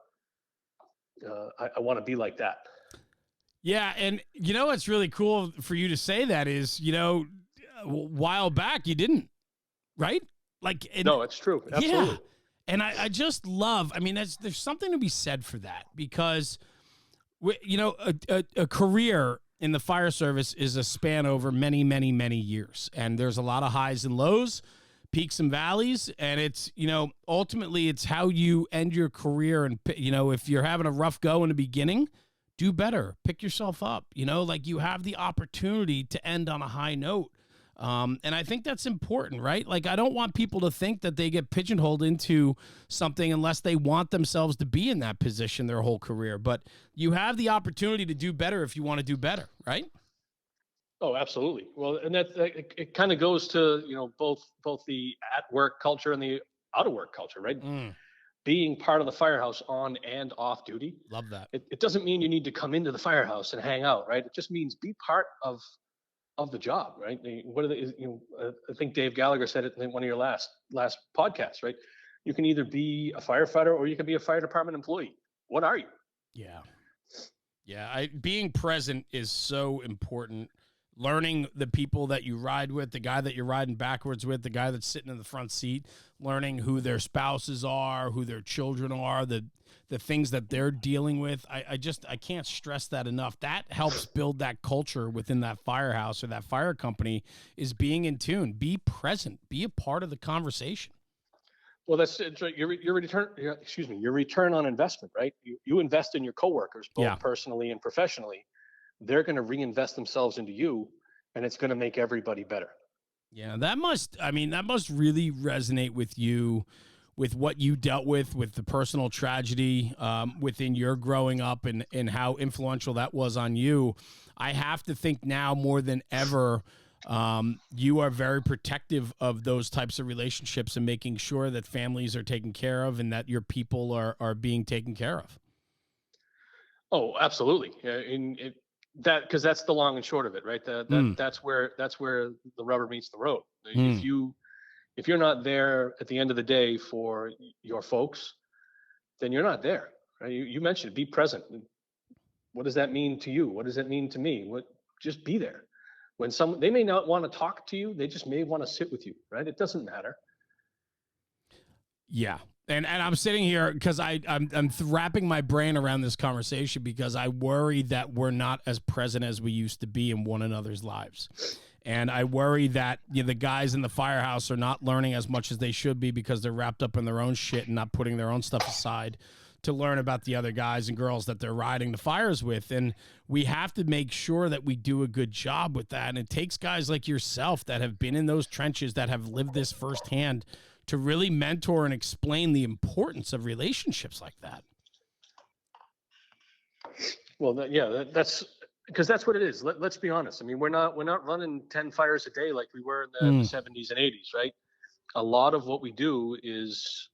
I want to be like that. Yeah, and you know what's really cool for you to say that is, you know, a while back you didn't, right? Like, no, it's true. Absolutely. Yeah. And I just love, I mean, there's something to be said for that because, you know, a career in the fire service is a span over many, many, many years. And there's a lot of highs and lows, peaks and valleys. And it's, you know, ultimately it's how you end your career. And, you know, if you're having a rough go in the beginning, do better, pick yourself up. Like you have the opportunity to end on a high note. And I think that's important, right? Like, I don't want people to think that they get pigeonholed into something unless they want themselves to be in that position their whole career. But you have the opportunity to do better if you want to do better, right? Oh, absolutely. Well, and it kind of goes to, both the at work culture and the out of work culture, right? Being part of the firehouse on and off duty. Love that. It doesn't mean you need to come into the firehouse and hang out, right? It just means be part of the job, right? What are the, I think Dave Gallagher said it in one of your last podcasts, right? You can either be a firefighter or you can be a fire department employee. What are you? Yeah. Being present is so important. Learning the people that you ride with, the guy that you're riding backwards with, the guy that's sitting in the front seat, learning who their spouses are, who their children are, the things that they're dealing with. I can't stress that enough. That helps build that culture within that firehouse or that fire company, is being in tune, be present, be a part of the conversation. Well, that's your return. Your return on investment, right? You invest in your coworkers, both personally and professionally. They're going to reinvest themselves into you, and it's going to make everybody better. Yeah, that must really resonate with you, with what you dealt with the personal tragedy within your growing up, and how influential that was on you. I have to think now more than ever, you are very protective of those types of relationships and making sure that families are taken care of and that your people are being taken care of. Oh, absolutely. Because that's the long and short of it, right? That's where the rubber meets the road. If you're not there at the end of the day for your folks, then you're not there. Right? You mentioned be present. What does that mean to you? What does it mean to me? Just be there. When they may not want to talk to you, they just may want to sit with you, right? It doesn't matter. Yeah. And I'm sitting here because I'm wrapping my brain around this conversation, because I worry that we're not as present as we used to be in one another's lives. And I worry that the guys in the firehouse are not learning as much as they should be, because they're wrapped up in their own shit and not putting their own stuff aside to learn about the other guys and girls that they're riding the fires with. And we have to make sure that we do a good job with that. And it takes guys like yourself that have been in those trenches, that have lived this firsthand, to really mentor and explain the importance of relationships like that. Well, that's because that's what it is. Let's be honest. I mean, we're not running 10 fires a day like we were in the 70s and 80s, right? A lot of what we do is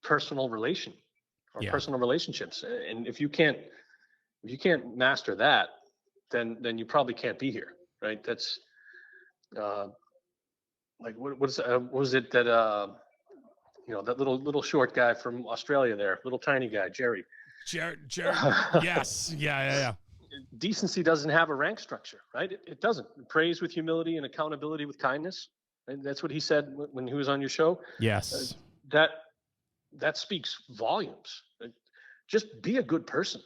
personal relationships. And if you can't master that, then you probably can't be here, right? That's like what was it that that little short guy from Australia there, little tiny guy, Jerry. Yes. Yeah. Decency doesn't have a rank structure, right? It doesn't. Praise with humility and accountability with kindness. And that's what he said when he was on your show. Yes. That speaks volumes. Just be a good person.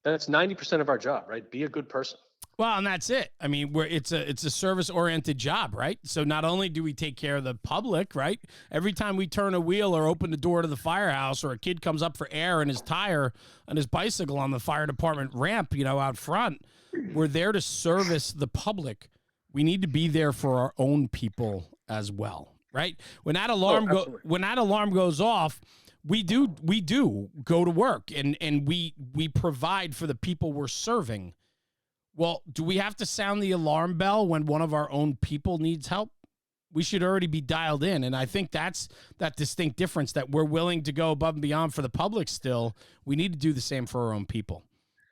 That's 90% of our job, right? Be a good person. Well, and that's it. I mean, it's a service-oriented job, right? So not only do we take care of the public, right? Every time we turn a wheel or open the door to the firehouse, or a kid comes up for air in his tire on his bicycle on the fire department ramp, out front, we're there to service the public. We need to be there for our own people as well, right? When that alarm goes off, we do go to work and we provide for the people we're serving. Well, do we have to sound the alarm bell when one of our own people needs help? We should already be dialed in. And I think that's that distinct difference, that we're willing to go above and beyond for the public still. We need to do the same for our own people.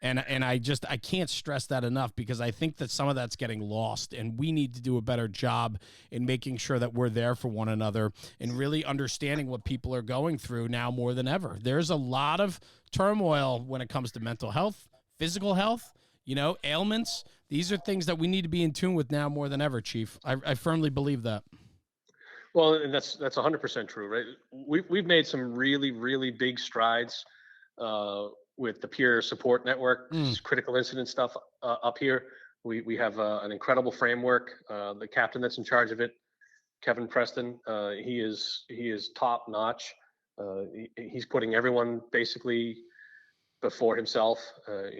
And I can't stress that enough, because I think that some of that's getting lost, and we need to do a better job in making sure that we're there for one another and really understanding what people are going through now more than ever. There's a lot of turmoil when it comes to mental health, physical health, ailments. These are things that we need to be in tune with now more than ever, Chief. I firmly believe that. Well, and that's 100% true, right? We've made some really, really big strides with the peer support network, critical incident stuff up here. We have an incredible framework. The captain that's in charge of it, Kevin Preston, he is top notch. He's putting everyone basically before himself. I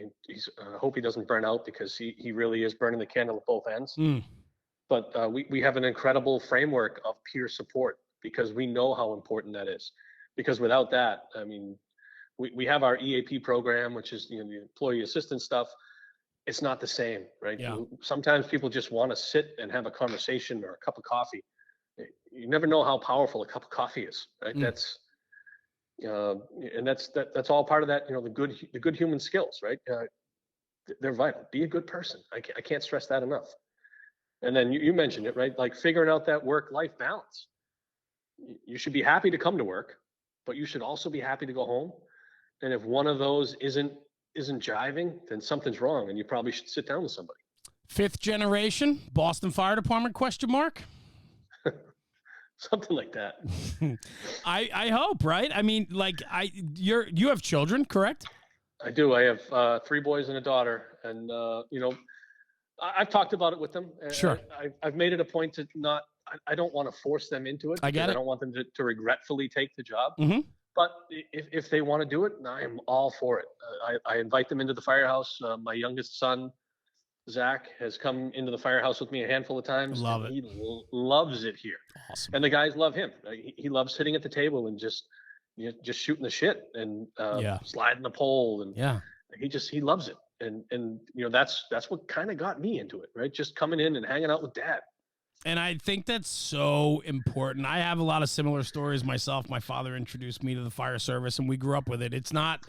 hope he doesn't burn out, because he really is burning the candle at both ends. But we have an incredible framework of peer support, because we know how important that is. Because without that, I mean, we have our EAP program, which is, the employee assistance stuff. It's not the same, right? Yeah. Sometimes people just want to sit and have a conversation or a cup of coffee. You never know how powerful a cup of coffee is, right? That's all part of that. The good human skills, right? They're vital. Be a good person. I can't stress that enough. And then you mentioned it, right? Like figuring out that work-life balance. You should be happy to come to work, but you should also be happy to go home. And if one of those isn't jiving, then something's wrong, and you probably should sit down with somebody. 5th generation Boston Fire Department ? Something like that. I hope, right? I mean, like you have children, correct? I do. I have 3 boys and a daughter, and I've talked about it with them. Sure. I've made it a point to not. I don't want to force them into it. I get it. I don't want them to regretfully take the job. Mm-hmm. But if they want to do it, I am all for it. I invite them into the firehouse. My youngest son, Zach, has come into the firehouse with me a handful of times. Love it. He loves it here. Awesome. And the guys love him. He loves sitting at the table and just shooting the shit and sliding the pole. And he loves it. And that's what kind of got me into it, right? Just coming in and hanging out with Dad. And I think that's so important. I have a lot of similar stories myself. My father introduced me to the fire service, and we grew up with it. It's not,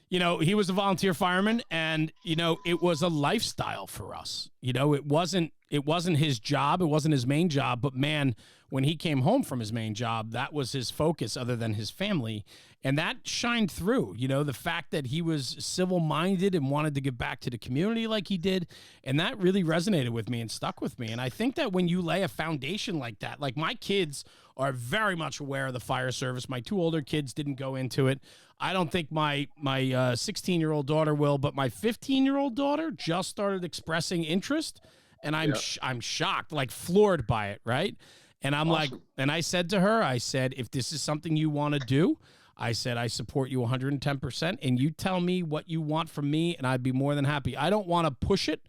he was a volunteer fireman, and, it was a lifestyle for us. It wasn't his job. It wasn't his main job. But, man, when he came home from his main job, that was his focus other than his family. And that shined through, the fact that he was civil-minded and wanted to give back to the community like he did. And that really resonated with me and stuck with me. And I think that when you lay a foundation like that, like my kids are very much aware of the fire service. My 2 older kids didn't go into it. I don't think my 16-year-old daughter will, but my 15-year-old daughter just started expressing interest. And I'm shocked, like floored by it, right? And I'm awesome. And I said to her, if this is something you want to do, I said, I support you 110%, and you tell me what you want from me, and I'd be more than happy. I don't want to push it.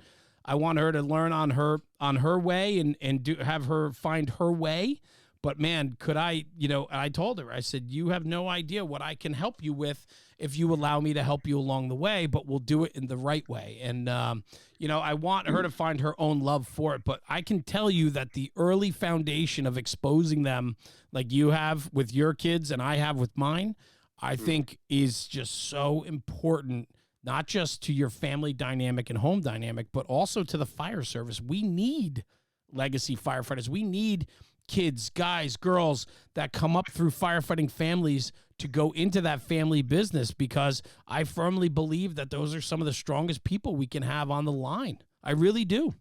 I want her to learn on her way and have her find her way. But man, could I, I told her, I said, you have no idea what I can help you with if you allow me to help you along the way, but we'll do it in the right way. And, I want her to find her own love for it, but I can tell you that the early foundation of exposing them like you have with your kids and I have with mine, I think is just so important, not just to your family dynamic and home dynamic, but also to the fire service. We need legacy firefighters. We need kids, guys, girls that come up through firefighting families to go into that family business, because I firmly believe that those are some of the strongest people we can have on the line. I really do.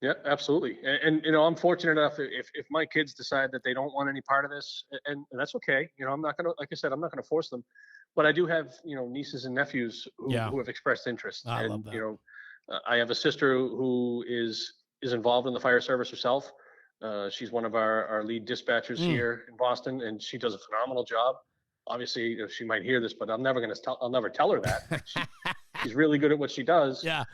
Yeah, absolutely. And I'm fortunate enough, if my kids decide that they don't want any part of this, and that's okay. I'm not going to, like I said, I'm not going to force them, but I do have, nieces and nephews who have expressed interest. I love that. I have a sister who is involved in the fire service herself. She's one of our lead dispatchers here in Boston, and she does a phenomenal job. Obviously, she might hear this, but I'll never tell her that. She's really good at what she does. Yeah.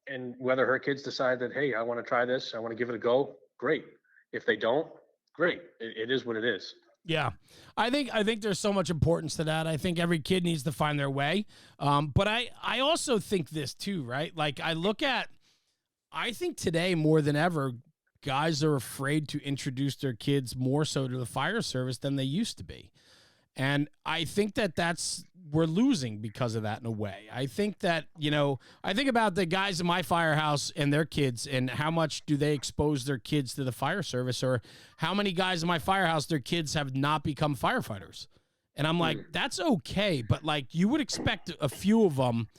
And whether her kids decide that, hey, I want to try this, I want to give it a go, great. If they don't, great. It is what it is. Yeah, I think there's so much importance to that. I think every kid needs to find their way. But I also think this too, right? Like I think today more than ever, guys are afraid to introduce their kids more so to the fire service than they used to be. And I think we're losing because of that in a way. I think that, I think about the guys in my firehouse and their kids and how much do they expose their kids to the fire service, or how many guys in my firehouse, their kids have not become firefighters. And I'm like, that's okay. But like, you would expect a few of them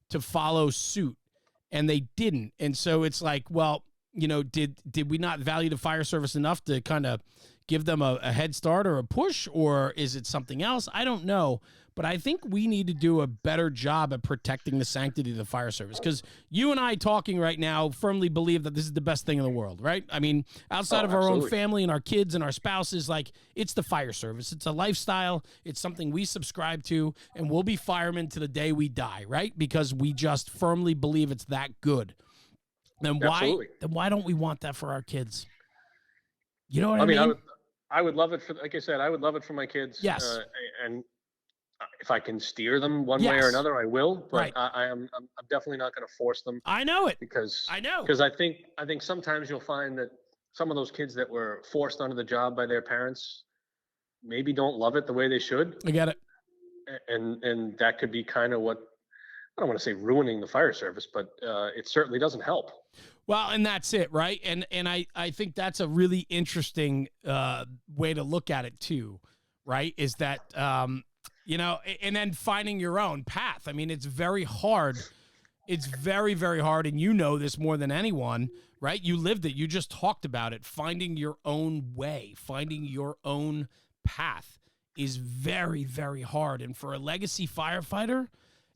to follow suit, and they didn't. And so it's like, well, did we not value the fire service enough to kind of give them a head start or a push, or is it something else? I don't know. but I think we need to do a better job at protecting the sanctity of the fire service, because you and I talking right now firmly believe that this is the best thing in the world, right? I mean, outside of our own family and our kids and our spouses, like, it's the fire service. It's a lifestyle. It's something we subscribe to, and we'll be firemen to the day we die, right? Because we just firmly believe it's that good. Then why don't we want that for our kids? You know what I mean? I would love it for, like I said, I would love it for my kids. Yes. And if I can steer them one way or another, I will. But I'm definitely not going to force them. I know it. Because I think sometimes you'll find that some of those kids that were forced onto the job by their parents maybe don't love it the way they should. I get it. And that could be kind of what, I don't want to say ruining the fire service, but it certainly doesn't help. Well, and that's it, right? And I think that's a really interesting way to look at it too, right? Is that, you know, and then finding your own path. I mean, it's very hard. It's very, very hard, and you know this more than anyone, right? You lived it. You just talked about it. Finding your own way, finding your own path is very, very hard. And for a legacy firefighter,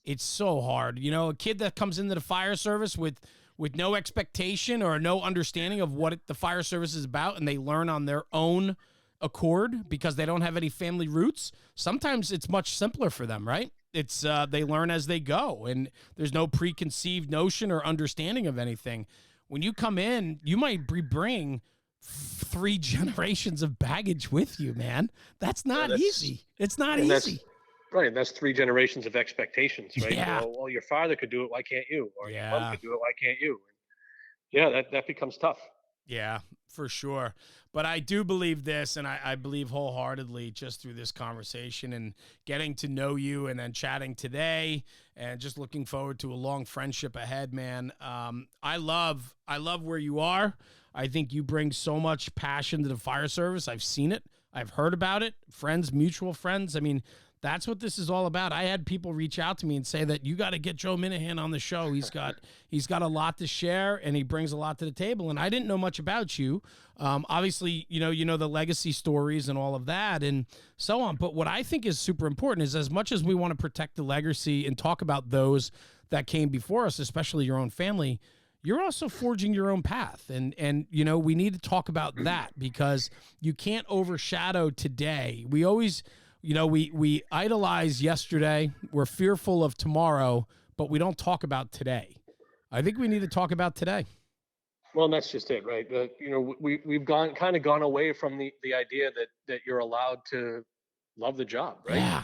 it's so hard. You know, a kid that comes into the fire service with no expectation or no understanding of what the fire service is about, and they learn on their own accord because they don't have any family roots, sometimes it's much simpler for them, right? It's they learn as they go, and there's no preconceived notion or understanding of anything. When you come in, you might be bringing 3 generations of baggage with you, man. That's not easy. It's not easy. Right, that's 3 generations of expectations, right? Yeah. Well, your father could do it, why can't you? Or your mom could do it, why can't you? Yeah, that becomes tough. Yeah, for sure. But I do believe this, and I believe wholeheartedly just through this conversation and getting to know you and then chatting today and just looking forward to a long friendship ahead, man. I love where you are. I think you bring so much passion to the fire service. I've seen it. I've heard about it. Friends, mutual friends. I mean, that's what this is all about. I had people reach out to me and say that you got to get Joe Minehan on the show. He's got a lot to share, and he brings a lot to the table. And I didn't know much about you. Obviously, you know the legacy stories and all of that and so on. But what I think is super important is, as much as we want to protect the legacy and talk about those that came before us, especially your own family, you're also forging your own path. And you know, we need to talk about that, because you can't overshadow today. We always, you know, we idolize yesterday, we're fearful of tomorrow, but we don't talk about today. I think we need to talk about today. Well, that's just it, right? You know, we've kind of gone away from the idea that you're allowed to love the job, right? Yeah.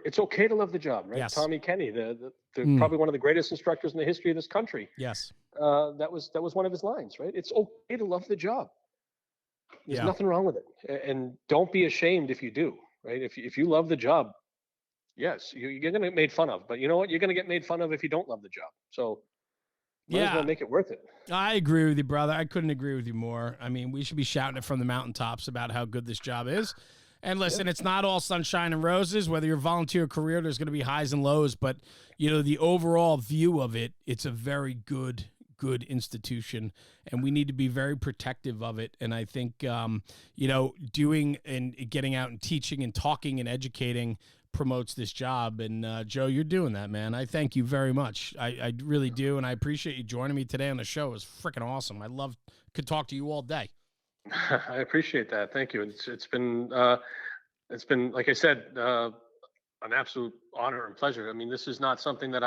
It's okay to love the job, right? Yes. Tommy Kenny, probably one of the greatest instructors in the history of this country. Yes. That was one of his lines, right? It's okay to love the job. There's nothing wrong with it, and don't be ashamed if you do. Right? If you love the job, yes, you're going to get made fun of. But you know what? You're going to get made fun of if you don't love the job. So might as well make it worth it. I agree with you, brother. I couldn't agree with you more. I mean, we should be shouting it from the mountaintops about how good this job is. And listen, it's not all sunshine and roses. Whether you're a volunteer career, there's going to be highs and lows. But, you know, the overall view of it, it's a very good institution, and we need to be very protective of it. And I think, you know, doing and getting out and teaching and talking and educating promotes this job. And Joe, you're doing that, man. I thank you very much. I really do. And I appreciate you joining me today on the show. It was freaking awesome. Could talk to you all day. I appreciate that. Thank you. It's been, like I said, an absolute honor and pleasure. I mean, this is not something that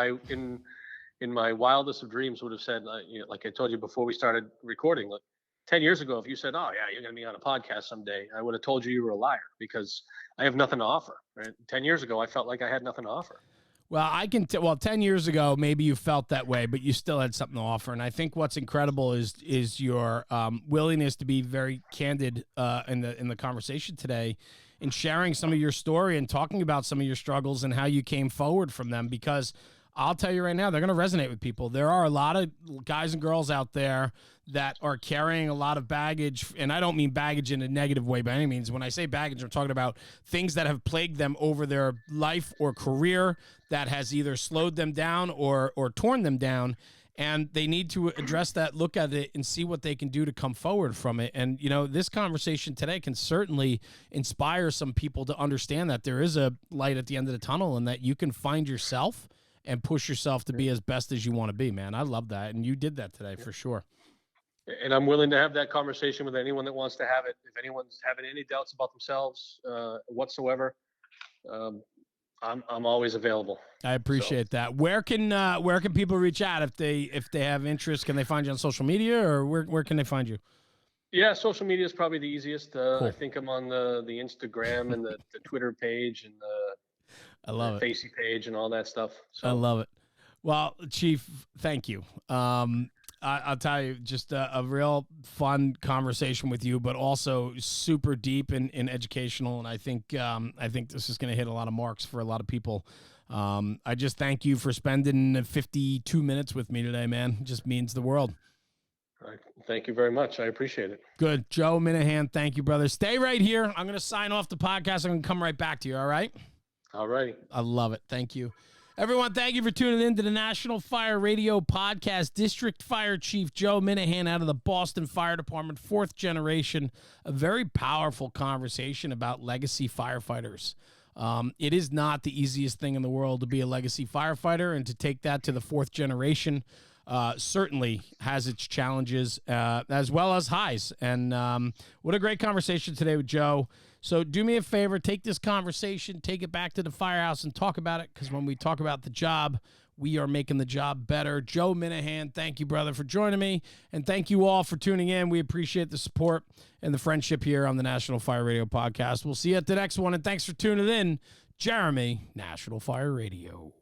in my wildest of dreams would have said, you know, like I told you before we started recording, like 10 years ago, if you said, oh yeah, you're going to be on a podcast someday, I would have told you were a liar, because I have nothing to offer. Right? 10 years ago, I felt like I had nothing to offer. Well, 10 years ago, maybe you felt that way, but you still had something to offer. And I think what's incredible is your willingness to be very candid in the conversation today, in sharing some of your story and talking about some of your struggles and how you came forward from them, because I'll tell you right now, they're going to resonate with people. There are a lot of guys and girls out there that are carrying a lot of baggage, and I don't mean baggage in a negative way by any means. When I say baggage, I'm talking about things that have plagued them over their life or career that has either slowed them down or torn them down. and they need to address that, look at it, and see what they can do to come forward from it. And, you know, this conversation today can certainly inspire some people to understand that there is a light at the end of the tunnel and that you can find yourself and push yourself to be as best as you want to be, man. I love that. And you did that today for sure. And I'm willing to have that conversation with anyone that wants to have it. If anyone's having any doubts about themselves whatsoever, I'm always available. I appreciate that. Where can people reach out if they have interest? Can they find you on social media, or where can they find you? Yeah, social media is probably the easiest. Cool. I think I'm on the Instagram and the Twitter page and the Facey page and all that stuff. So. I love it. Well, Chief, thank you. I'll tell you, just a real fun conversation with you, but also super deep and educational. And I think this is going to hit a lot of marks for a lot of people. I just thank you for spending 52 minutes with me today, man. It just means the world. Thank you very much. I appreciate it. Good. Joe Minehan, thank you, brother. Stay right here. I'm going to sign off the podcast. I'm going to come right back to you. All right? All right. I love it. Thank you. Everyone, thank you for tuning in to the National Fire Radio Podcast. District Fire Chief Joe Minehan out of the Boston Fire Department, 4th generation. A very powerful conversation about legacy firefighters. It is not the easiest thing in the world to be a legacy firefighter, and to take that to the 4th generation certainly has its challenges as well as highs. And what a great conversation today with Joe. So do me a favor, take this conversation, take it back to the firehouse and talk about it, because when we talk about the job, we are making the job better. Joe Minehan, thank you, brother, for joining me, and thank you all for tuning in. We appreciate the support and the friendship here on the National Fire Radio Podcast. We'll see you at the next one, and thanks for tuning in. Jeremy, National Fire Radio.